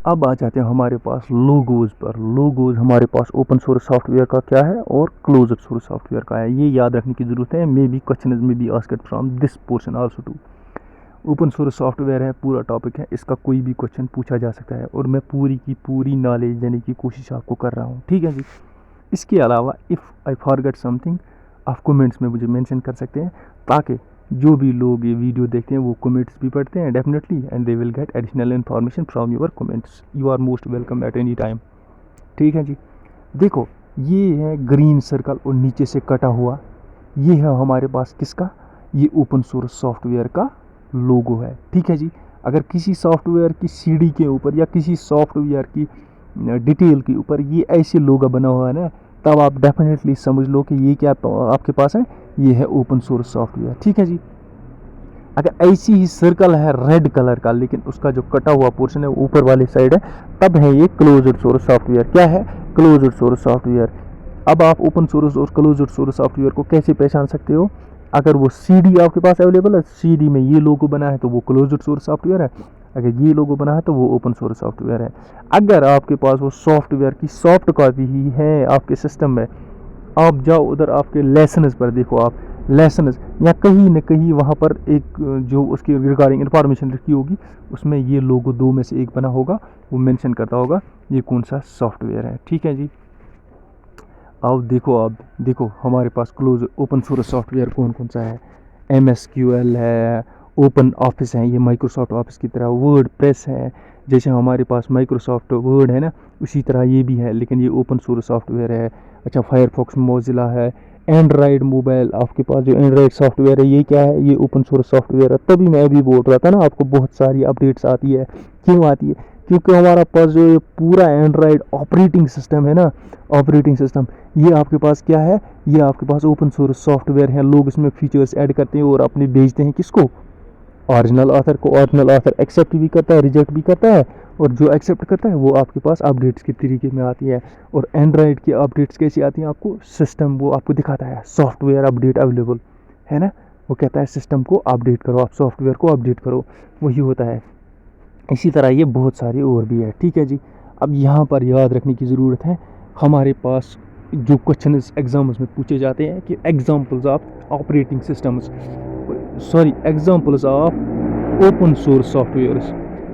अब आ जाते हैं हमारे पास लोगोज पर। लोगोज हमारे पास ओपन सोर्स सॉफ्टवेयर का क्या है और क्लोज्ड सोर्स सॉफ्टवेयर का है, ये याद रखने की ज़रूरत है। Maybe question is may be asked from this portion also too. Open source software है, पूरा टॉपिक है, इसका कोई भी क्वेश्चन पूछा जा सकता है और मैं पूरी की पूरी नॉलेज देने की कोशिश आपको कर रहा हूँ, ठीक है जी। इसके अलावा इफ़ आई फॉरगेट समथिंग आप कमेंट्स में मुझे मेंशन कर सकते हैं, ताकि जो भी लोग ये वीडियो देखते हैं वो कमेंट्स भी पढ़ते हैं definitely, and they will get additional information from your comments. You are most welcome at any time, ठीक है जी। देखो ये है ग्रीन सर्कल और नीचे से कटा हुआ, ये है हमारे पास किसका, ये ओपन सोर्स सॉफ्टवेयर का लोगो है, ठीक है जी। अगर किसी सॉफ्टवेयर की सीडी के ऊपर या किसी सॉफ्टवेयर की डिटेल के ऊपर ये ऐसे लोगो बना हुआ है ना, तब आप डेफिनेटली समझ लो कि ये क्या आपके पास है, ये है ओपन सोर्स सॉफ्टवेयर, ठीक है जी। अगर ऐसी ही सर्कल है रेड कलर का, लेकिन उसका जो कटा हुआ पोर्शन है ऊपर वाली साइड है, तब है ये क्लोज्ड सोर्स सॉफ्टवेयर। क्या है, क्लोज्ड सोर्स सॉफ्टवेयर। अब आप ओपन सोर्स और क्लोज्ड सोर्स सॉफ्टवेयर को कैसे पहचान सकते हो, अगर वो सीडी आपके पास अवेलेबल है, सीडी में ये लोगो बना है तो वो क्लोज्ड सोर्स सॉफ्टवेयर है, अगर ये लोगो बना है तो वो ओपन सोर्स सॉफ्टवेयर है। अगर आपके पास वो सॉफ्टवेयर की सॉफ्ट कॉपी ही है आपके सिस्टम में, आप जाओ उधर आपके लेसन्स पर देखो, आप लेसन्स या कहीं न कहीं वहाँ पर एक जो उसकी रिगार्डिंग इन्फॉर्मेशन लिखी होगी, उसमें ये लोगो दो में से एक बना होगा, वो मेंशन करता होगा ये कौन सा सॉफ्टवेयर है, ठीक है जी। अब देखो हमारे पास क्लोज ओपन सोर्स सॉफ्टवेयर कौन कौन सा है। MSQL है, ओपन ऑफिस है, ये माइक्रोसॉफ्ट ऑफिस की तरह, वर्ड प्रेस है, जैसे हमारे पास माइक्रोसॉफ्ट वर्ड है ना, उसी तरह ये भी है, लेकिन ये ओपन सोर्स सॉफ्टवेयर है। अच्छा, फायरफॉक्स मोजिला है, एंड्रॉयड मोबाइल, आपके पास जो एंड्रॉयड सॉफ्टवेयर है ये क्या है, ये ओपन सोर्स सॉफ्टवेयर है। तभी मैं अभी बोल रहा था ना आपको बहुत सारी अपडेट्स आती है, क्यों आती है, क्योंकि हमारा पास जो ये पूरा एंड्रॉयड ऑपरेटिंग सिस्टम है ना, ऑपरेटिंग सिस्टम, ये आपके पास क्या है, ये आपके पास ओपन सोर्स सॉफ्टवेयर है। लोग इसमें फीचर्स ऐड करते हैं और अपने भेजते हैं किसको, ओरिजिनल ऑथर को। ओरिजिनल ऑथर एक्सेप्ट भी करता है, रिजेक्ट भी करता है, और जो एक्सेप्ट करता है वो आपके पास अपडेट्स के तरीके में आती है। और एंड्रॉयड की अपडेट्स कैसी आती हैं आपको, सिस्टम वो आपको दिखाता है सॉफ्टवेयर अपडेट अवेलेबल है ना, वो कहता है सिस्टम को अपडेट करो, आप सॉफ्टवेयर को अपडेट करो, वही होता है। इसी तरह ये बहुत सारे और भी है, ठीक है जी। अब यहाँ पर याद रखने की ज़रूरत है, हमारे पास जो क्वेश्चन एग्जाम्स में पूछे जाते हैं कि examples of operating systems, sorry examples of open source softwares,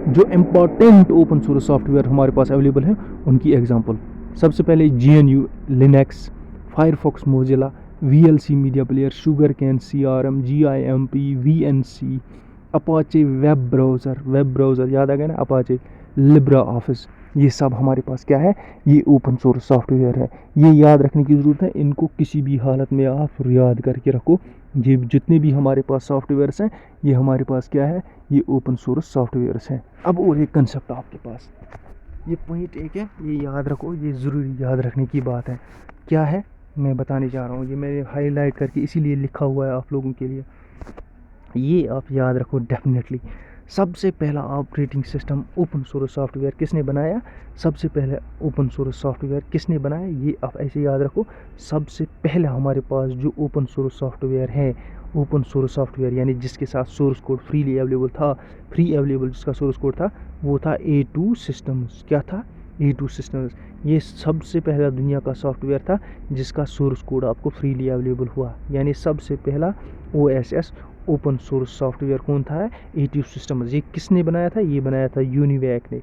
जो इम्पॉर्टेंट ओपन सोर्स सॉफ्टवेयर हमारे पास अवेलेबल है उनकी एग्जाम्पल। सबसे पहले GNU Linux, Firefox Mozilla, VLC media player, sugar cane CRM, GIMP, VNC, Apache web browser याद आ गया ना, Apache, Libra office, ये सब हमारे पास क्या है, ये ओपन सोर्स सॉफ्टवेयर है। ये याद रखने की ज़रूरत है, इनको किसी भी हालत में आप याद करके रखो। ये जितने भी हमारे पास सॉफ्टवेयर्स हैं, ये हमारे पास क्या है, ये ओपन सोर्स सॉफ्टवेयर्स हैं। अब और एक कंसेप्ट आपके पास, ये पॉइंट एक है, ये याद रखो, ये ज़रूरी याद रखने की बात है। क्या है मैं बताने जा रहा हूँ, ये मैंने हाईलाइट करके इसीलिए लिखा हुआ है आप लोगों के लिए, ये आप याद रखो डेफिनेटली। सबसे पहला operating system open source software किसने बनाया, सबसे पहले ओपन सोर्स सॉफ्टवेयर किसने बनाया, ये आप ऐसे याद रखो। सबसे पहले हमारे पास जो ओपन सोर्स सॉफ्टवेयर है, ओपन सोर्स सॉफ्टवेयर यानी जिसके साथ सोर्स कोड फ्रीली अवेलेबल था, फ्री अवेलेबल जिसका सोर्स कोड था, वो था A2 सिस्टम्स। क्या था, A2 सिस्टम्स। ये सबसे पहला दुनिया का सॉफ्टवेयर था जिसका सोर्स कोड आपको फ्रीली अवेलेबल हुआ, यानी सबसे पहला OSS ओपन सोर्स सॉफ्टवेयर कौन था, A2 सिस्टम्स। ये किसने बनाया था, ये बनाया था यूनिवैक ने।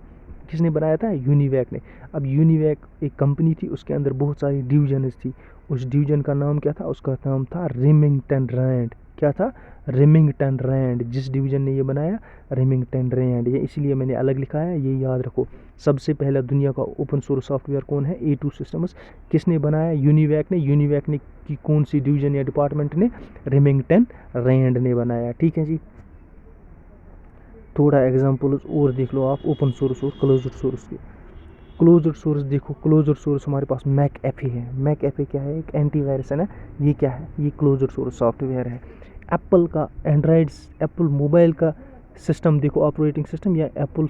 किसने बनाया था, यूनिवैक ने। अब यूनिवैक एक कंपनी थी, उसके अंदर बहुत सारी डिवीजन्स थी। उस डिवीजन का नाम क्या था, उसका नाम था रेमिंगटन रैंड। क्या था, रेमिंगटन रैंड। जिस डिवीजन ने ये बनाया, रेमिंगटन रैंड, ये इसलिए मैंने अलग लिखा है, ये याद रखो। सबसे पहला दुनिया का ओपन सोर्स सॉफ्टवेयर कौन है, A2 सिस्टम्स। किसने बनाया, यूनिवैक ने। यूनिवैक ने की कौन सी डिवीजन या डिपार्टमेंट ने, रेमिंगटन रैंड ने बनाया, ठीक है जी। थोड़ा एग्जांपल्स और देख लो आप ओपन सोर्स और क्लोज्ड सोर्स के। क्लोज्ड सोर्स देखो, क्लोज्ड सोर्स हमारे पास मैकएफे है। मैकएफे क्या है, एक एंटीवायरस है ना, ये क्या है, ये क्लोज्ड सोर्स सॉफ्टवेयर है। एप्पल का एंड्रॉयड, एप्पल मोबाइल का सिस्टम देखो, ऑपरेटिंग सिस्टम, या एप्पल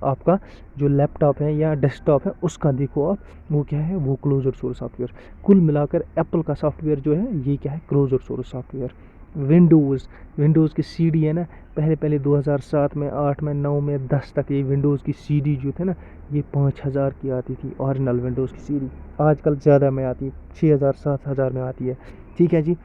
आपका जो लैपटॉप है या डेस्कटॉप है उसका देखो आप, वो क्या है, वो क्लोज्ड सोर्स सॉफ्टवेयर। कुल मिलाकर एप्पल का सॉफ्टवेयर जो है ये क्या है, क्लोज्ड सोर्स सॉफ्टवेयर। विंडोज़ की सीडी है ना, पहले 2007 में, 8 में, 9 में, 10 तक ये विंडोज़ की सीडी जो थे ना, ये 5000 की आती थी ओरिजिनल विंडोज़ की सीडी। आजकल ज़्यादा में आती है, 6000 7000 में आती है। ठीक है जी।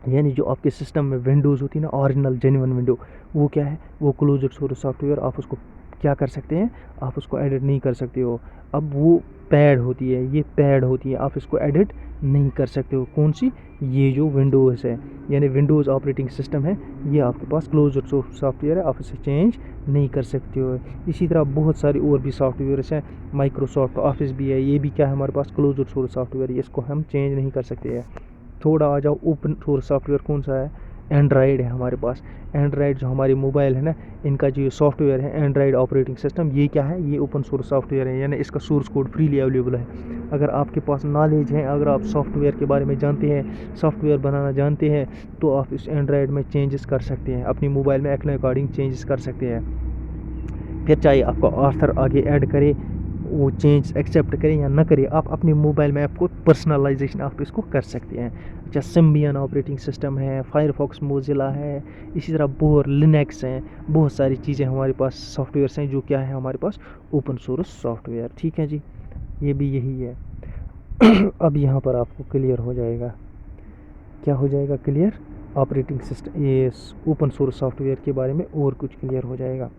यानी जो आपके सिस्टम में विंडोज़ होती है ना, ओरिजिनल जेन्युइन विंडो, वो क्या है, वो क्लोज्ड सोर्स सॉफ्टवेयर, आप उसको क्या कर सकते हैं, आप उसको एडिट नहीं कर सकते हो। अब वो पैड होती है, ये पैड होती है, आप इसको एडिट नहीं कर सकते हो। कौन सी, ये जो विंडोज़ है, यानी विंडोज़ ऑपरेटिंग सिस्टम है, ये आपके पास क्लोज्ड सोर्स सॉफ्टवेयर है, आप इसे चेंज नहीं कर सकते हो। इसी तरह बहुत सारी और भी सॉफ्टवेयर्स हैं, माइक्रोसॉफ्ट ऑफिस भी है, ये भी क्या है हमारे पास क्लोज्ड सोर्स सॉफ्टवेयर, इसको हम चेंज नहीं कर सकते हैं। थोड़ा आ जाओ ओपन सोर्स सॉफ्टवेयर, कौन सा है, एंड्राइड है हमारे पास। एंड्राइड जो हमारी मोबाइल है ना, इनका जो सॉफ्टवेयर है एंड्राइड ऑपरेटिंग सिस्टम, ये क्या है, ये ओपन सोर्स सॉफ्टवेयर है, यानी इसका सोर्स कोड फ्रीली अवेलेबल है। अगर आपके पास नॉलेज है, अगर आप सॉफ्टवेयर के बारे में जानते हैं, सॉफ्टवेयर बनाना जानते हैं, तो आप इस एंड्राइड में चेंजेस कर सकते हैं, अपनी मोबाइल में अपने अकॉर्डिंग चेंजेस कर सकते हैं। फिर चाहे आपका ऑथर आगे ऐड करे, वो चेंज एक्सेप्ट करें या ना करें, आप अपने मोबाइल में आपको पर्सनलाइजेशन आप इसको कर सकते हैं। अच्छा, सिम्बियन ऑपरेटिंग सिस्टम है, फायरफॉक्स, मोजिला है, इसी तरह बोर, लिनक्स हैं, बहुत सारी चीज़ें हमारे पास सॉफ्टवेयर्स हैं जो क्या है हमारे पास ओपन सोर्स सॉफ्टवेयर। ठीक है जी, ये भी यही है। अब यहाँ पर आपको क्लियर हो जाएगा, क्या हो जाएगा क्लियर, ऑपरेटिंग सिस्टम, ये ओपन सोर्स सॉफ्टवेयर के बारे में और कुछ क्लियर हो जाएगा।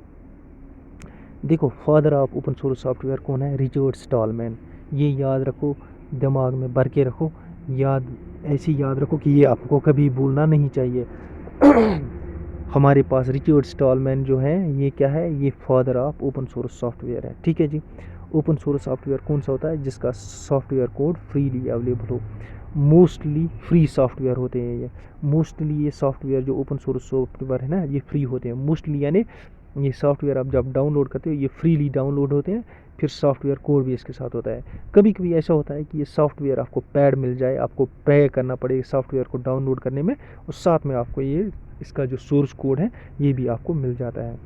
देखो, father of open source software कौन है, रिचर्ड स्टॉलमैन। ये याद रखो, दिमाग में भर के रखो, याद ऐसी याद रखो कि ये आपको कभी भूलना नहीं चाहिए। हमारे पास रिचर्ड स्टॉलमैन जो है, ये क्या है, ये father of open source software है। ठीक है जी। ओपन सोर्स सॉफ्टवेयर कौन सा होता है, जिसका सॉफ्टवेयर कोड फ्रीली अवेलेबल हो। मोस्टली फ्री सॉफ्टवेयर होते हैं ये, मोस्टली ये सॉफ्टवेयर जो ओपन सोर्स सॉफ्टवेयर है ना, ये फ्री होते हैं मोस्टली, यानी ये सॉफ्टवेयर आप जब डाउनलोड करते हो ये फ्रीली डाउनलोड होते हैं, फिर सॉफ्टवेयर कोड भी इसके साथ होता है। कभी कभी ऐसा होता है कि ये सॉफ्टवेयर आपको पैड मिल जाए, आपको पे करना पड़े सॉफ्टवेयर को डाउनलोड करने में, और साथ में आपको ये इसका जो सोर्स कोड है ये भी आपको मिल जाता है।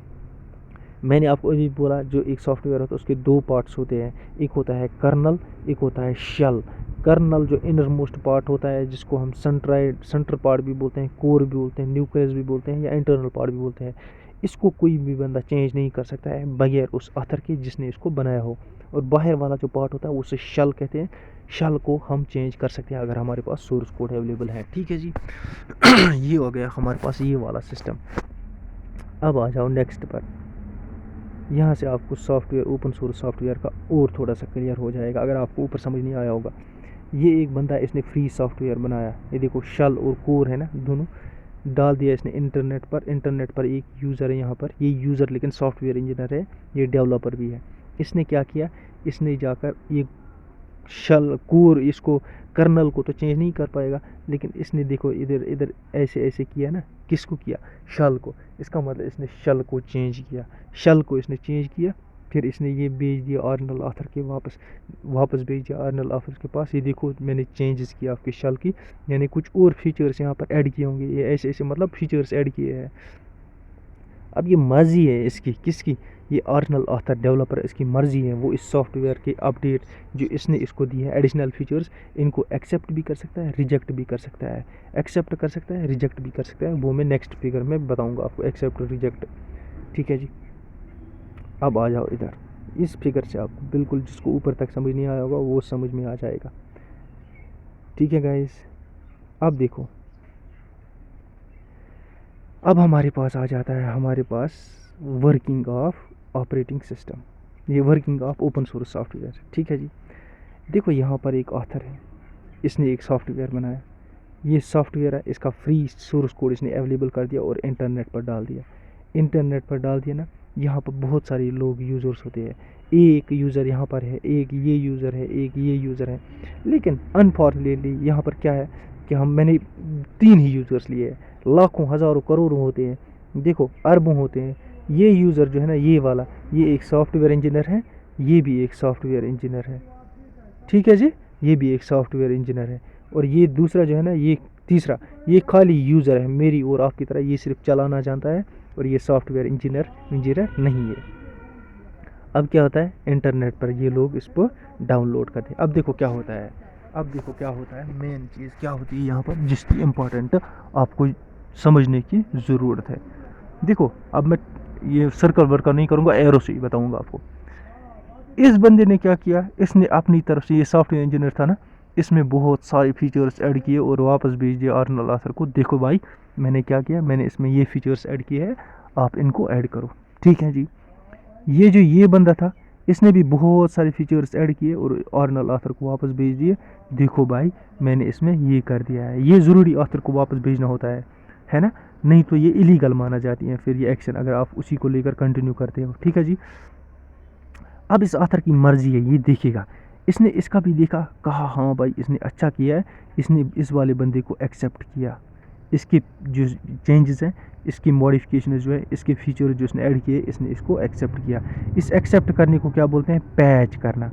मैंने आपको अभी बोला, जो एक सॉफ्टवेयर होता है उसके दो पार्ट्स होते हैं, एक होता है कर्नल, एक होता है शेल। कर्नल जो इनर मोस्ट पार्ट होता है, जिसको हम सेंटर पार्ट भी बोलते हैं, कोर भी बोलते हैं, न्यूक्लियस भी बोलते हैं, या इंटरनल पार्ट भी बोलते हैं, इसको कोई भी बंदा चेंज नहीं कर सकता है बगैर उस ऑथर के जिसने इसको बनाया हो। और बाहर वाला जो पार्ट होता है उसे शेल कहते हैं, शेल को हम चेंज कर सकते हैं अगर हमारे पास सोर्स कोड अवेलेबल है। ठीक है जी। ये हो गया हमारे पास ये वाला सिस्टम। अब आ जाओ नेक्स्ट पर, यहाँ से आपको सॉफ्टवेयर, ओपन सोर्स सॉफ्टवेयर का और थोड़ा सा क्लियर हो जाएगा अगर आपको ऊपर समझ नहीं आया होगा। ये एक बंदा, इसने फ्री सॉफ्टवेयर बनाया, ये देखो शेल और कोर है ना, दोनों डाल दिया इसने इंटरनेट पर। इंटरनेट पर एक यूज़र है यहाँ पर, ये यूज़र लेकिन सॉफ्टवेयर इंजीनियर है, ये डेवलपर भी है। इसने क्या किया, इसने जाकर ये शेल कोर, इसको कर्नल को तो चेंज नहीं कर पाएगा, लेकिन इसने देखो इधर इधर ऐसे ऐसे किया ना, किसको किया, शेल को। इसका मतलब इसने शेल को चेंज किया, शेल को इसने चेंज किया, फिर इसने ये भेज दिया ओरिजिनल ऑथर के वापस भेज दिया ओरिजिनल ऑथर के पास। ये देखो मैंने चेंजेस किया आपके शेल की, यानी कुछ और फीचर्स यहाँ पर ऐड किए होंगे, ये ऐसे ऐसे मतलब फीचर्स ऐड किए हैं। अब ये मर्ज़ी है इसकी, किसकी, ये ओरिजिनल ऑथर डेवलपर, इसकी मर्ज़ी है, वो इस सॉफ्टवेयर के अपडेट जो इसने इसको दी है एडिशनल फीचर्स, इनको एक्सेप्ट भी कर सकता है, रिजेक्ट भी कर सकता है। एक्सेप्ट कर सकता है, रिजेक्ट भी कर सकता है, वो मैं नेक्स्ट फिगर में बताऊँगा आपको, एक्सेप्ट रिजेक्ट। ठीक है जी। अब आ जाओ इधर, इस फिगर से आपको बिल्कुल, जिसको ऊपर तक समझ नहीं आया होगा वो समझ में आ जाएगा। ठीक है गाइस, अब देखो, अब हमारे पास आ जाता है, हमारे पास वर्किंग ऑफ ऑपरेटिंग सिस्टम, ये working of open source software. ठीक है जी। देखो यहाँ पर एक ऑथर है, इसने एक सॉफ्टवेयर बनाया, ये सॉफ्टवेयर है, इसका फ्री सोर्स कोड इसने अवेलेबल कर दिया और इंटरनेट पर डाल दिया। इंटरनेट पर डाल दिया ना, यहाँ पर बहुत सारे लोग यूज़र्स होते हैं, एक यूज़र यहाँ पर है, एक ये यूज़र है, एक ये यूज़र है, लेकिन अनफॉर्चुनेटली यहाँ पर क्या है कि मैंने 3 ही यूज़र्स लिए हैं, लाखों हज़ारों करोड़ों होते हैं, देखो अरबों होते हैं। ये यूज़र जो है ना, ये वाला, ये एक सॉफ्टवेयर इंजीनियर है, ये भी एक सॉफ्टवेयर इंजीनियर है। ठीक है जी, ये भी एक सॉफ्टवेयर इंजीनियर है, और ये दूसरा जो है ना, ये तीसरा, ये खाली यूज़र है मेरी और आपकी तरह, ये सिर्फ चलाना जानता है, और ये सॉफ्टवेयर इंजीनियर नहीं है। अब क्या होता है, इंटरनेट पर ये लोग इस पर डाउनलोड करते हैं। अब देखो क्या होता है, अब देखो क्या होता है, मेन चीज़ क्या होती है यहाँ पर जिसकी इम्पोर्टेंट आपको समझने की ज़रूरत है। देखो अब मैं ये सर्कल वर्कल नहीं करूँगा, एरो से ही बताऊँगा आपको। इस बंदे ने क्या किया, इसने अपनी तरफ से, ये सॉफ्टवेयर इंजीनियर था ना, इसमें बहुत सारे फीचर्स ऐड किए और वापस भेज दिया आर्नल आथर को, देखो भाई मैंने क्या किया, मैंने इसमें ये फीचर्स ऐड किए हैं, आप इनको ऐड करो। ठीक है जी। ये जो ये बंदा था, इसने भी बहुत सारे फीचर्स ऐड किए और आर्नल आथर को वापस भेज दिए, देखो भाई मैंने इसमें ये कर दिया है। ये ज़रूरी आथर को वापस भेजना होता है ना, नहीं तो ये इलीगल माना जाती है फिर ये एक्शन, अगर आप उसी को लेकर कंटिन्यू करते हो। ठीक है जी। अब इस आथर की मर्जी है, ये देखेगा, इसने इसका भी देखा, कहा हाँ भाई इसने अच्छा किया है, इसने इस वाले बंदे को एक्सेप्ट किया, इसके जो चेंजेस हैं, इसकी मॉडिफिकेशन जो है, इसके फीचर जो इसने ऐड किए, इसने इसको एक्सेप्ट किया। इस एक्सेप्ट करने को क्या बोलते हैं, पैच करना।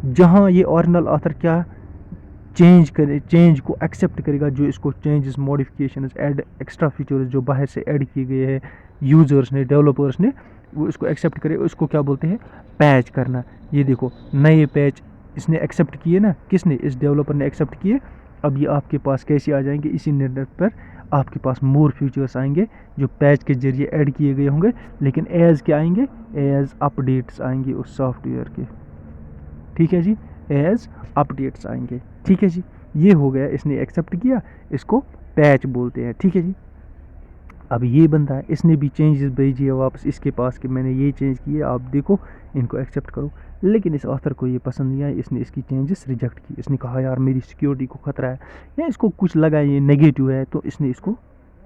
जहाँ ये ओरिजिनल आथर क्या चेंज करे, चेंज को एक्सेप्ट करेगा, जो इसको changes modification add extra features जो बाहर से ऐड किए गए हैं यूज़र्स ने, डेवलपर्स ने, वो इसको एक्सेप्ट करे, उसको क्या बोलते हैं, पैच करना। ये देखो नए पैच इसने एक्सेप्ट किए ना, किसने, इस डेवलपर ने एक्सेप्ट किए। अब ये आपके पास कैसे आ जाएंगे, इसी नेट पर आपके पास मोर फीचर्स आएंगे जो पैच के जरिए ऐड किए गए होंगे, लेकिन एज क्या आएंगे, एज अपडेट्स आएंगे उस सॉफ्टवेयर के। ठीक है जी, एज अपडेट्स आएंगे। ठीक है जी, ये हो गया, इसने एक्सेप्ट किया, इसको पैच बोलते हैं। ठीक है जी। अब ये बंदा है, इसने भी चेंजेस भेजिए वापस इसके पास कि मैंने ये चेंज किए, आप देखो इनको एक्सेप्ट करो, लेकिन इस ऑथर को ये पसंद नहीं आया, इसने इसकी चेंजेस रिजेक्ट की। इसने कहा यार मेरी सिक्योरिटी को खतरा है, या इसको कुछ लगा ये नेगेटिव है, तो इसने इसको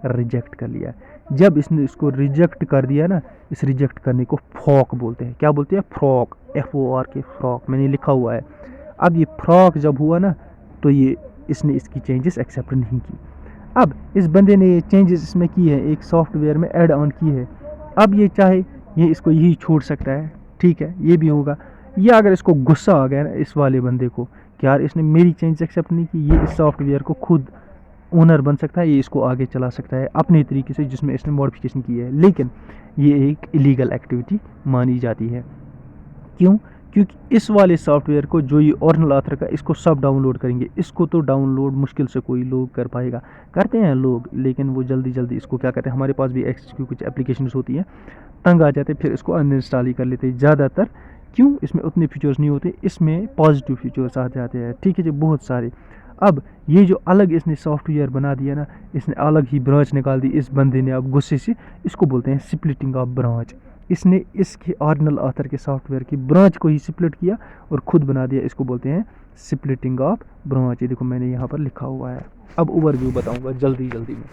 रिजेक्ट कर लिया। जब इसने इसको रिजेक्ट कर दिया ना, इस रिजेक्ट करने को फ्रॉक बोलते हैं। क्या बोलते हैं, फ्रॉक, FORK, फ्रॉक, मैंने लिखा हुआ है। अब ये फ्रॉक जब हुआ ना, तो ये इसने इसकी चेंजेस एक्सेप्ट नहीं की। अब इस बंदे ने ये चेंजेस इसमें की है, एक सॉफ्टवेयर में ऐड ऑन की है। अब ये चाहे ये इसको यही छोड़ सकता है, ठीक है, ये भी होगा। या अगर इसको गुस्सा आ गया ना इस वाले बंदे को कि यार इसने मेरी चेंज एक्सेप्ट नहीं की, ये इस सॉफ्टवेयर को खुद ओनर बन सकता है, ये इसको आगे चला सकता है अपने तरीके से जिसमें इसने मॉडिफिकेशन की है, लेकिन ये एक इलीगल एक्टिविटी मानी जाती है। क्यों, क्योंकि इस वाले सॉफ्टवेयर को जो ये ओरिजिनल ऑथर का, इसको सब डाउनलोड करेंगे, इसको तो डाउनलोड मुश्किल से कोई लोग कर पाएगा, करते हैं लोग, लेकिन वो जल्दी जल्दी इसको क्या करते हैं, हमारे पास भी एक्स की कुछ एप्लीकेशंस होती हैं, तंग आ जाते हैं, फिर इसको अनइंस्टॉल ही कर लेते हैं ज़्यादातर। क्यों, इसमें उतने फीचर्स नहीं होते, इसमें पॉजिटिव फीचर्स आ जाते हैं। ठीक है जी, बहुत सारे। अब ये जो अलग इसने सॉफ्टवेयर बना दिया ना, इसने अलग ही ब्रांच निकाल दी इस बंदे ने, अब गुस्से से, इसको बोलते हैं स्प्लिटिंग ऑफ ब्रांच। इसने इसके ओरिजिनल ऑथर के सॉफ्टवेयर की ब्रांच को ही स्प्लिट किया और खुद बना दिया, इसको बोलते हैं स्प्लिटिंग ऑफ ब्रांच। ये देखो मैंने यहाँ पर लिखा हुआ है। अब ओवरव्यू बताऊंगा जल्दी जल्दी में।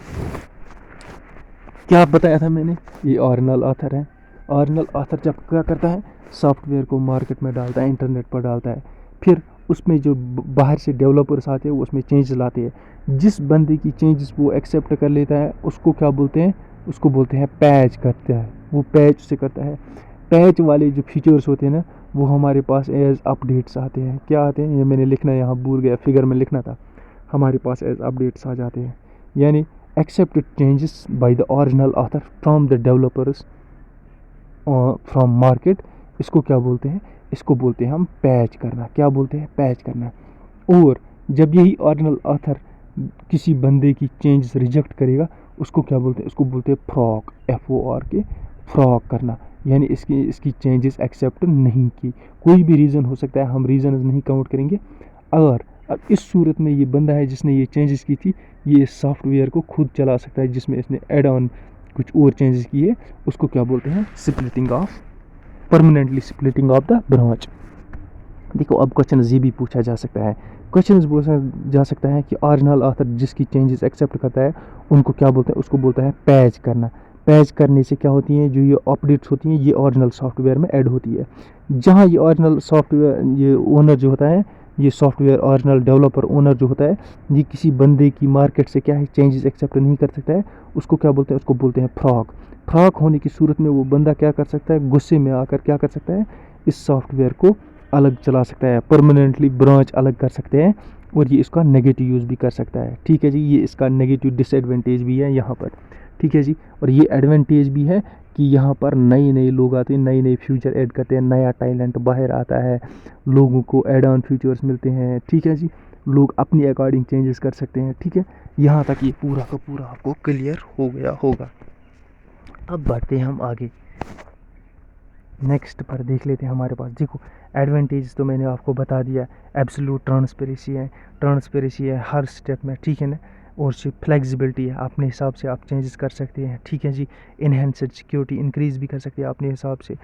क्या बताया था मैंने, ये ओरिजिनल ऑथर है। ओरिजिनल ऑथर जब क्या करता है, सॉफ्टवेयर को मार्केट में डालता है, इंटरनेट पर डालता है, फिर उसमें जो बाहर से डेवलपर्स आते हैं वो उसमें चेंजेस लाते हैं। जिस बंदे की चेंजेस वो एक्सेप्ट कर लेता है, उसको क्या बोलते हैं, उसको बोलते हैं पैच करता है, वो पैच से करता है। पैच वाले जो फीचर्स होते हैं ना, वो हमारे पास एज अपडेट्स आते हैं। क्या आते हैं, ये मैंने लिखना यहाँ भूल गया, फिगर में लिखना था, हमारे पास एज अपडेट्स आ जाते हैं। यानी accepted changes by the original author from the developers from market, इसको क्या बोलते हैं, इसको बोलते हैं हम पैच करना। क्या बोलते हैं, पैच करना। और जब यही ओरिजिनल ऑथर किसी बंदे की चेंजेस रिजेक्ट करेगा, उसको क्या बोलते हैं, उसको बोलते हैं फ्रॉक, FORK, फ्रॉक करना। यानी इसकी चेंजेस एक्सेप्ट नहीं की, कोई भी रीज़न हो सकता है, हम रीज़न नहीं काउंट करेंगे। अगर अब इस सूरत में ये बंदा है जिसने ये चेंजेस की थी, ये सॉफ्टवेयर को खुद चला सकता है, जिसमें इसने एड ऑन कुछ और चेंजेस किए, उसको क्या बोलते हैं, splitting of, permanently splitting of the branch. देखो अब क्वेश्चन ये भी पूछा जा सकता है, क्वेश्चन पूछा जा सकता है कि ओरिजिनल ऑथर जिसकी चेंजेस एक्सेप्ट करता है उनको क्या बोलते हैं, उसको बोलता है पैच करना। पैच करने से क्या होती है, जो ये अपडेट्स होती हैं ये ओरिजिनल सॉफ्टवेयर में ऐड होती है। जहाँ ये ओरिजिनल सॉफ्टवेयर, ये ओनर जो होता है, ये सॉफ्टवेयर ओरिजिनल डेवलपर ओनर जो होता है, ये किसी बंदे की मार्केट से क्या है चेंजेस एक्सेप्ट नहीं कर सकता है, उसको क्या बोलते हैं, उसको बोलते हैं फ्रॉक। फ्रॉक होने की सूरत में वो बंदा क्या कर सकता है, गुस्से में आकर क्या कर सकता है, इस सॉफ्टवेयर को अलग चला सकता है, परमानेंटली ब्रांच अलग कर सकते हैं, और ये इसका नेगेटिव यूज़ भी कर सकता है। ठीक है जी, ये इसका नेगेटिव डिसएडवांटेज भी है यहाँ पर। ठीक है जी, और ये एडवांटेज भी है कि यहाँ पर नए नए लोग आते हैं, नए नए फ्यूचर ऐड करते हैं, नया टैलेंट बाहर आता है, लोगों को एड ऑन फीचर्स मिलते हैं। ठीक है जी, लोग अपनी अकॉर्डिंग चेंजेस कर सकते हैं, ठीक है। यहाँ तक ये पूरा का पूरा आपको क्लियर हो गया होगा। अब बढ़ते हैं हम आगे, नेक्स्ट पर देख लेते हैं। हमारे पास देखो एडवांटेज तो मैंने आपको बता दिया, एब्सोल्यूट ट्रांसपेरेंसी है हर स्टेप में, ठीक है ना। और सिर्फ फ्लेक्सिबिलिटी है, अपने हिसाब से आप चेंजेस कर सकते हैं, ठीक है जी। इनहेंस्ड सिक्योरिटी इंक्रीज़ भी कर सकते हैं अपने हिसाब से।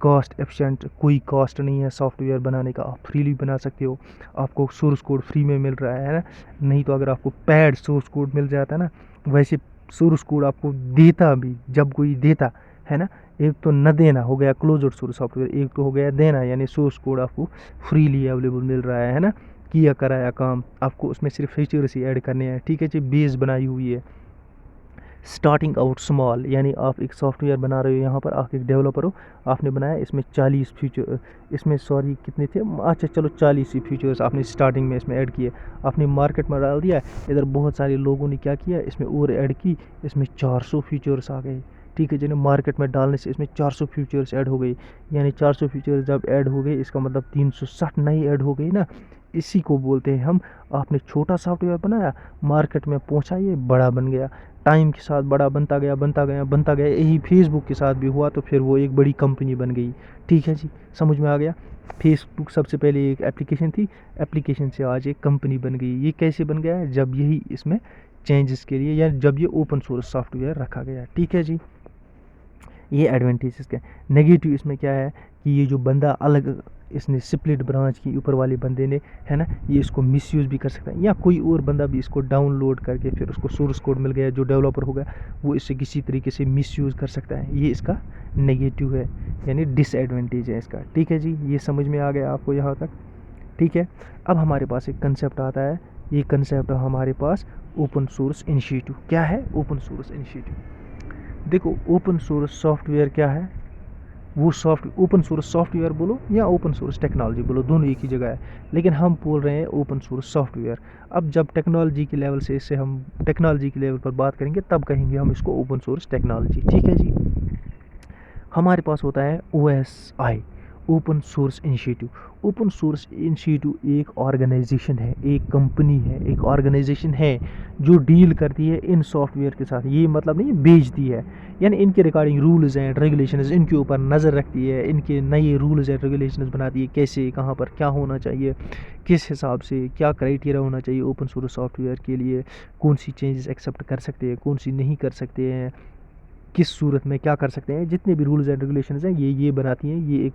कॉस्ट एफिशिएंट, कोई कॉस्ट नहीं है सॉफ्टवेयर बनाने का, आप फ्रीली बना सकते हो। आपको सोर्स कोड फ्री में मिल रहा है ना, नहीं तो अगर आपको पैड सोर्स कोड मिल जाता ना, वैसे सोर्स कोड आपको देता भी जब कोई देता है ना, एक तो न देना हो गया क्लोज्ड सोर्स सॉफ्टवेयर, एक तो हो गया देना, यानी सोर्स कोड आपको फ्रीली अवेलेबल मिल रहा है ना, किया कराया काम, आपको उसमें सिर्फ फीचर्स ही ऐड करने हैं, ठीक है जी। बेस बनाई हुई है, स्टार्टिंग आउट स्मॉल, यानी आप एक सॉफ्टवेयर बना रहे हो, यहाँ पर आप एक डेवलपर हो, आपने बनाया इसमें 40 फीचर, इसमें सॉरी कितने थे, अच्छा चलो 40 ही फीचर्स आपने स्टार्टिंग में इसमें ऐड किए, आपने मार्केट में डाल दिया। इधर बहुत सारे लोगों ने क्या किया, इसमें और ऐड की, इसमें 400 फीचर्स आ गए, ठीक है। जिन्हें मार्केट में डालने से इसमें 400 फीचर्स ऐड हो गई, यानी 400 फीचर्स जब ऐड हो गए, इसका मतलब 360 नई ऐड हो गई ना। इसी को बोलते हैं हम, आपने छोटा सॉफ्टवेयर बनाया, मार्केट में पहुंचा, ये बड़ा बन गया, टाइम के साथ बड़ा बनता गया बनता गया बनता गया। यही फेसबुक के साथ भी हुआ, तो फिर वो एक बड़ी कंपनी बन गई, ठीक है जी, समझ में आ गया। फेसबुक सबसे पहले एक एप्लीकेशन थी, एप्लीकेशन से आज एक कंपनी बन गई। ये कैसे बन गया है, जब यही इसमें चेंजेस के लिए, या जब ये ओपन सोर्स सॉफ्टवेयर रखा गया, ठीक है जी। ये एडवांटेजेस क्या है। नेगेटिव इसमें क्या है कि ये जो बंदा अलग, इसने स्प्लिट ब्रांच की, ऊपर वाले बंदे ने, है ना, ये इसको मिसयूज़ भी कर सकता है, या कोई और बंदा भी इसको डाउनलोड करके फिर उसको सोर्स कोड मिल गया, जो डेवलपर होगा वो इससे किसी तरीके से मिसयूज़ कर सकता है। ये इसका नेगेटिव है, यानी डिसएडवांटेज है इसका, ठीक है जी। ये समझ में आ गया आपको यहाँ तक, ठीक है। अब हमारे पास एक कंसेप्ट आता है, ये कंसेप्ट हमारे पास ओपन सोर्स इनिशिएटिव। क्या है ओपन सोर्स इनिशिएटिव? देखो ओपन सोर्स सॉफ्टवेयर क्या है, वो ओपन सोर्स सॉफ्टवेयर बोलो या ओपन सोर्स टेक्नोलॉजी बोलो, दोनों एक ही जगह है, लेकिन हम बोल रहे हैं ओपन सोर्स सॉफ्टवेयर। अब जब टेक्नोलॉजी के लेवल से इससे हम टेक्नोलॉजी के लेवल पर बात करेंगे, तब कहेंगे हम इसको ओपन सोर्स टेक्नोलॉजी, ठीक है जी। हमारे पास होता है OSI, open source initiative. Open source initiative एक ऑर्गेनाइजेशन है, एक कंपनी है, एक ऑर्गेनाइजेशन है जो डील करती है इन सॉफ्टवेयर के साथ। ये मतलब नहीं बेचती है, यानी इनके रिगार्डिंग रूल्स एंड रेगुलेशंस, इनके ऊपर नज़र रखती है, इनके नए रूल्स एंड रेगुलेशंस बनाती है, कैसे कहाँ पर क्या होना चाहिए, किस हिसाब से क्या क्राइटेरिया होना चाहिए ओपन सोर्स सॉफ्टवेयर के लिए, कौन सी चेंजेस एक्सेप्ट कर सकते हैं, कौन सी नहीं कर सकते हैं, किस सूरत में क्या कर सकते हैं, जितने भी रूल्स एंड रेगुलेशंस हैं ये बनाती हैं। ये एक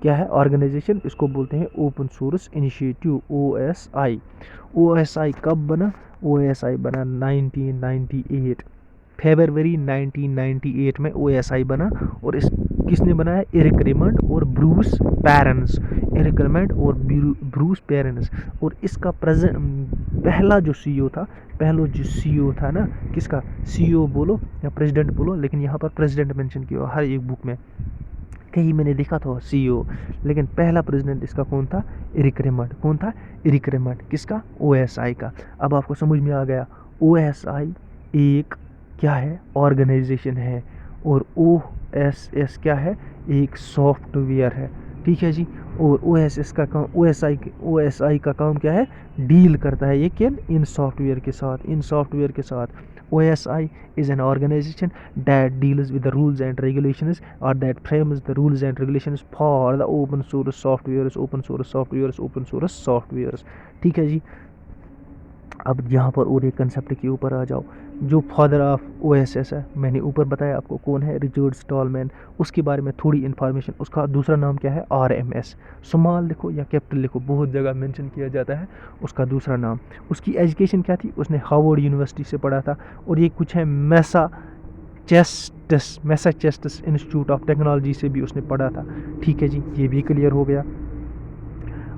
क्या है ऑर्गेनाइजेशन, इसको बोलते हैं open source initiative, OSI। OSI कब बना? OSI बना 1998, फरवरी 1998 में OSI बना। और इस किसने बनाया? एरिक रेमंड और ब्रूस पैरेंस, एरिक रेमंड और ब्रूस पैरेंस। और इसका पहला जो CEO था, था ना, किसका CEO बोलो या प्रेसिडेंट बोलो, लेकिन यहाँ पर प्रेसिडेंट मेंशन किया हर एक बुक में, कहीं मैंने देखा था CEO, लेकिन पहला प्रेसिडेंट इसका कौन था? Eric Raymond. कौन था? Eric Raymond. किसका? OSI का। अब आपको समझ में आ गया, OSI एक क्या है? ऑर्गेनाइजेशन है, और OSS क्या है? एक सॉफ्टवेयर है, ठीक है जी। और OSS का काम, OSI का काम क्या है? डील करता है ये किन? इन सॉफ्टवेयर के साथ, OSI is an organization that deals with the rules and regulations, or that frames the rules and regulations for the open source softwares, ठीक है जी। अब यहाँ पर और एक कंसेप्ट के ऊपर आ जाओ, जो फादर ऑफ OSS है, मैंने ऊपर बताया आपको कौन है, रिचर्ड स्टॉलमैन। उसके बारे में थोड़ी इन्फॉर्मेशन, उसका दूसरा नाम क्या है? RMS। स्मॉल लिखो या कैपिटल लिखो, बहुत जगह मेंशन किया जाता है उसका दूसरा नाम। उसकी एजुकेशन क्या थी? उसने हार्वर्ड यूनिवर्सिटी से पढ़ा था, और ये कुछ है मैसाचुसेट्स इंस्टीट्यूट ऑफ टेक्नोलॉजी से भी उसने पढ़ा था, ठीक है जी। ये भी क्लियर हो गया।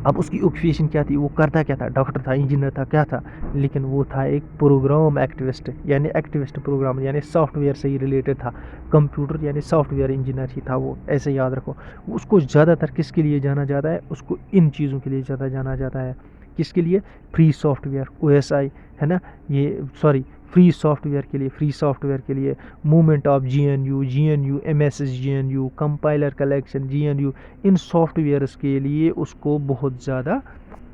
अब उसकी ऑक्यूपेशन क्या थी? वो करता क्या था? डॉक्टर था, इंजीनियर था, क्या था? लेकिन वो था एक प्रोग्राम एक्टिविस्ट, यानी एक्टिविस्ट प्रोग्राम, यानी सॉफ्टवेयर से ही रिलेटेड था, कंप्यूटर यानी सॉफ्टवेयर इंजीनियर ही था वो, ऐसे याद रखो। उसको ज़्यादातर किसके लिए जाना जाता है? उसको इन चीज़ों के लिए ज़्यादा जाना जाता है। किसके लिए? फ्री सॉफ्टवेयर, OSI है ना, ये सॉरी फ्री सॉफ्टवेयर के लिए movement of GNU, MSS GNU, compiler collection GNU, in softwares के लिए उसको बहुत ज़्यादा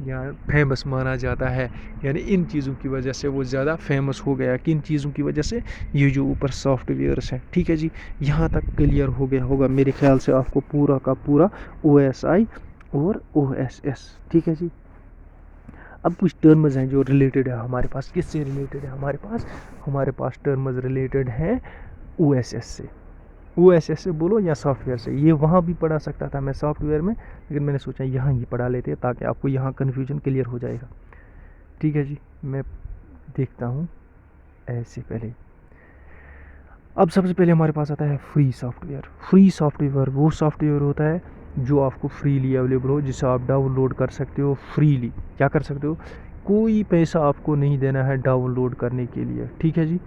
यार फेमस माना जाता है। यानी इन चीज़ों की वजह से वो ज़्यादा फेमस हो गया। किन चीज़ों की वजह से? ये जो ऊपर सॉफ्टवेयर्स हैं। ठीक है जी, यहाँ तक क्लियर हो गया होगा मेरे ख्याल से आपको पूरा का पूरा OSI और OSS। ठीक है जी, अब कुछ टर्म्स हैं जो रिलेटेड है हमारे पास। किससे रिलेटेड है हमारे पास टर्म्स रिलेटेड हैं OSS से। OSS से बोलो या सॉफ्टवेयर से। ये वहाँ भी पढ़ा सकता था मैं सॉफ्टवेयर में, लेकिन मैंने सोचा यहाँ ही पढ़ा लेते हैं ताकि आपको यहाँ कन्फ्यूजन क्लियर हो जाएगा। ठीक है जी, मैं देखता हूँ ऐसे पहले। अब सबसे पहले हमारे पास आता है फ्री सॉफ्टवेयर वो सॉफ्टवेयर होता है जो आपको फ्रीली अवेलेबल हो, जिसे आप डाउनलोड कर सकते हो फ्रीली। क्या कर सकते हो? कोई पैसा आपको नहीं देना है डाउनलोड करने के लिए। ठीक है जी,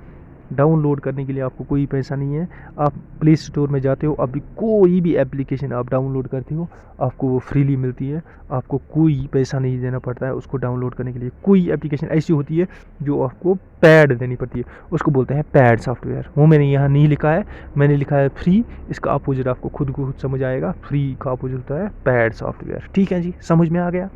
डाउनलोड करने के लिए आपको कोई पैसा नहीं है। आप प्ले स्टोर में जाते हो, अभी कोई भी एप्लीकेशन आप डाउनलोड करते हो आपको वो फ्रीली मिलती है। आपको कोई पैसा नहीं देना पड़ता है उसको डाउनलोड करने के लिए। कोई एप्लीकेशन ऐसी होती है जो आपको पैड देनी पड़ती है, उसको बोलते हैं पैड सॉफ्टवेयर। वो मैंने यहाँ नहीं लिखा है, मैंने लिखा है फ्री। इसका अपोजिट आपको खुद को खुद समझ आएगा। फ्री का अपोजिट होता है पैड सॉफ्टवेयर। ठीक है जी, समझ में आ गया?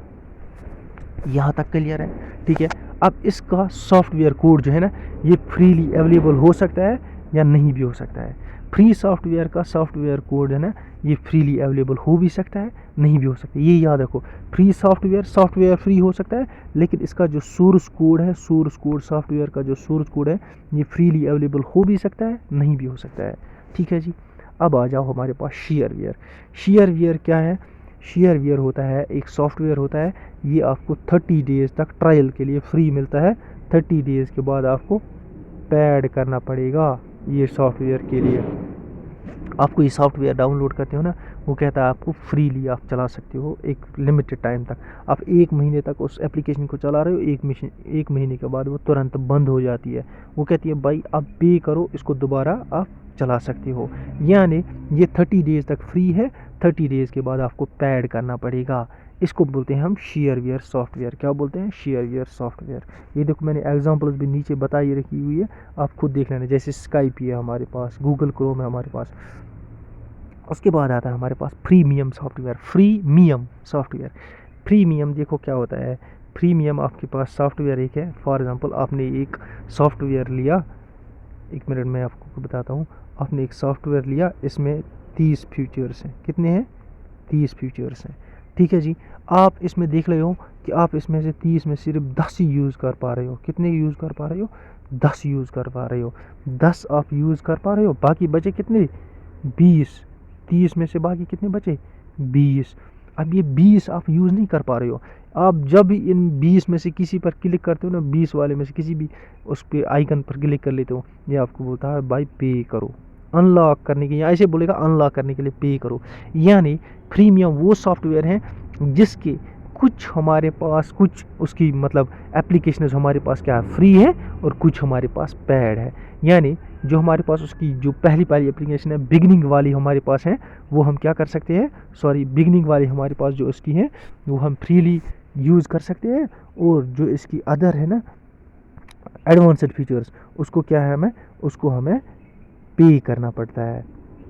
यहाँ तक क्लियर है? ठीक है, अब इसका सॉफ्टवेयर कोड जो है ना, ये फ्रीली अवेलेबल हो सकता है या नहीं भी हो सकता है। फ्री सॉफ्टवेयर का सॉफ्टवेयर कोड है ना, ये फ्रीली अवेलेबल हो भी सकता है, नहीं भी हो सकता है। ये याद रखो, फ्री सॉफ्टवेयर फ्री हो सकता है, लेकिन इसका जो सोर्स कोड है, सॉफ्टवेयर का जो सोर्स कोड है, ये फ्रीली अवेलेबल हो भी सकता है, नहीं भी हो सकता है। ठीक है जी, अब आ जाओ हमारे पास शेयरवेयर क्या है? शेयरवेयर होता है एक सॉफ्टवेयर होता है, ये आपको 30 डेज़ तक ट्रायल के लिए फ्री मिलता है। 30 डेज़ के बाद आपको पेड करना पड़ेगा। ये सॉफ्टवेयर के लिए आपको ये सॉफ्टवेयर डाउनलोड करते हो ना, वो कहता है आपको फ्रीली आप चला सकते हो एक लिमिटेड टाइम तक। आप 1 महीने तक उस एप्लीकेशन को चला रहे हो, 1 महीने के बाद वो तुरंत बंद हो जाती है। वो कहती है भाई आप पे करो, इसको दोबारा आप चला सकते हो। यानी ये 30 डेज़ तक फ्री है, 30 डेज़ के बाद आपको पेड करना पड़ेगा। इसको बोलते हैं हम शेयरवेयर सॉफ्टवेयर। क्या बोलते हैं? Shareware software. ये देखो मैंने एग्जांपल्स भी नीचे बताई रखी हुई है, आप खुद देख लेना। जैसे स्काइप है हमारे पास, गूगल क्रोम है हमारे पास। उसके बाद आता है हमारे पास प्रीमियम सॉफ्टवेयर। प्रीमियम देखो क्या होता है। प्रीमियम आपके पास सॉफ्टवेयर एक है, फॉर एग्जांपल आपने एक सॉफ्टवेयर लिया, 1 मिनट में आपको बताता हूँ। आपने एक सॉफ्टवेयर लिया, इसमें 30 फीचर्स हैं। कितने हैं? 30 फीचर्स हैं। ठीक है जी, आप इसमें देख रहे हो कि आप इसमें से 30 में सिर्फ 10 ही यूज़ कर पा रहे हो। कितने यूज़ कर पा रहे हो? 10 यूज़ कर पा रहे हो। 10 आप यूज़ कर पा रहे हो, बाकी बचे कितने? 20। 30 में से बाकी कितने बचे? 20। अब ये 20 आप यूज़ नहीं कर पा रहे हो। आप जब भी इन 20 में से किसी पर क्लिक करते हो ना, 20 वाले में से किसी भी उस पर आइकन पर क्लिक कर लेते हो, ये आपको बोलता है भाई पे करो। अनलॉक करने के, या ऐसे बोलेगा अनलॉक करने के लिए पे करो। यानी प्रीमियम वो सॉफ्टवेयर हैं जिसके कुछ हमारे पास, कुछ उसकी मतलब एप्लीकेशन हमारे पास क्या है, फ्री है, और कुछ हमारे पास पेड है। यानी जो हमारे पास उसकी जो पहली एप्लीकेशन है, बिगनिंग वाली हमारे पास है, वो हम क्या कर सकते हैं, बिगनिंग वाली हमारे पास जो उसकी है वो हम फ्रीली यूज़ कर सकते हैं। और जो इसकी अदर है ना एडवांस्ड फीचर्स, उसको क्या है, उसको हमें पे करना पड़ता है।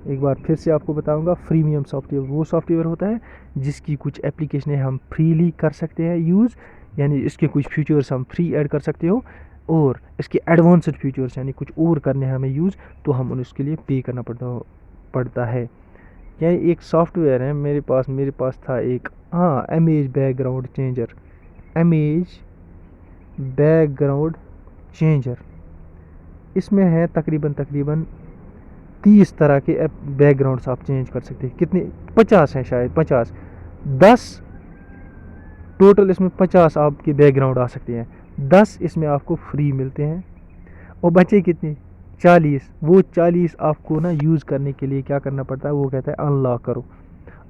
एक बार फिर से आपको बताऊंगा, प्रीमियम सॉफ्टवेयर वो सॉफ्टवेयर होता है जिसकी कुछ एप्लीकेशनें हम फ्रीली कर सकते हैं यूज़, यानी इसके कुछ फीचर्स हम फ्री ऐड कर सकते हो, और इसके एडवांस्ड फीचर्स यानी कुछ और करने हैं हमें यूज़, तो हम उसके लिए पे करना पड़ता है। यानी एक सॉफ्टवेयर है मेरे पास था एक, हाँ, इमेज बैकग्राउंड चेंजर। इसमें है तकरीबन 30 तरह के बैकग्राउंड्स आप चेंज कर सकते हैं। कितने? 50 हैं शायद, 10 टोटल इसमें 50 आपके बैकग्राउंड आ सकते हैं। 10 इसमें आपको फ्री मिलते हैं, और बचे कितने? 40। वो 40 आपको ना यूज़ करने के लिए क्या करना पड़ता है, वो कहता है अनलॉक करो।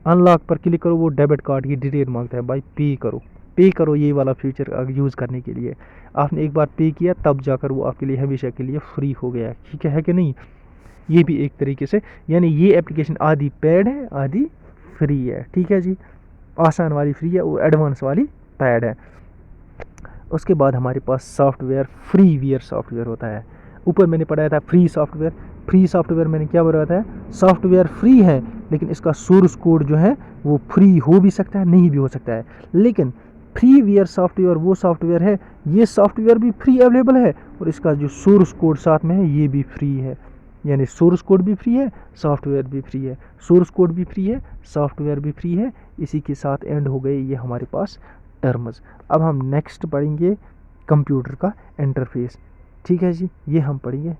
अनलॉक पर क्लिक करो, वो डेबिट कार्ड की डिटेल मांगता है, भाई पे करो ये वाला फीचर यूज़ करने के लिए। आपने एक बार पे किया तब जाकर वो आपके लिए हमेशा के लिए फ्री हो गया। ठीक है कि नहीं? ये भी एक तरीके से, यानी ये एप्लीकेशन आधी पेड है, आधी फ्री है। ठीक है जी, आसान वाली फ्री है और एडवांस वाली पेड है। उसके बाद हमारे पास सॉफ्टवेयर फ्रीवेयर सॉफ्टवेयर होता है। ऊपर मैंने पढ़ाया था फ्री सॉफ्टवेयर। फ्री सॉफ्टवेयर मैंने क्या बताया था, सॉफ्टवेयर फ्री है लेकिन इसका सोर्स कोड जो है वो फ्री हो भी सकता है, नहीं भी हो सकता है। लेकिन फ्रीवेयर सॉफ्टवेयर वो सॉफ्टवेयर है, ये सॉफ्टवेयर भी फ्री अवेलेबल है और इसका जो सोर्स कोड साथ में है ये भी फ्री है। यानी सोर्स कोड भी फ्री है, सॉफ्टवेयर भी फ्री है, सोर्स कोड भी फ्री है, सॉफ्टवेयर भी फ्री है। इसी के साथ एंड हो गए ये हमारे पास टर्म्स। अब हम नेक्स्ट पढ़ेंगे कंप्यूटर का इंटरफेस। ठीक है जी, ये हम पढ़ेंगे।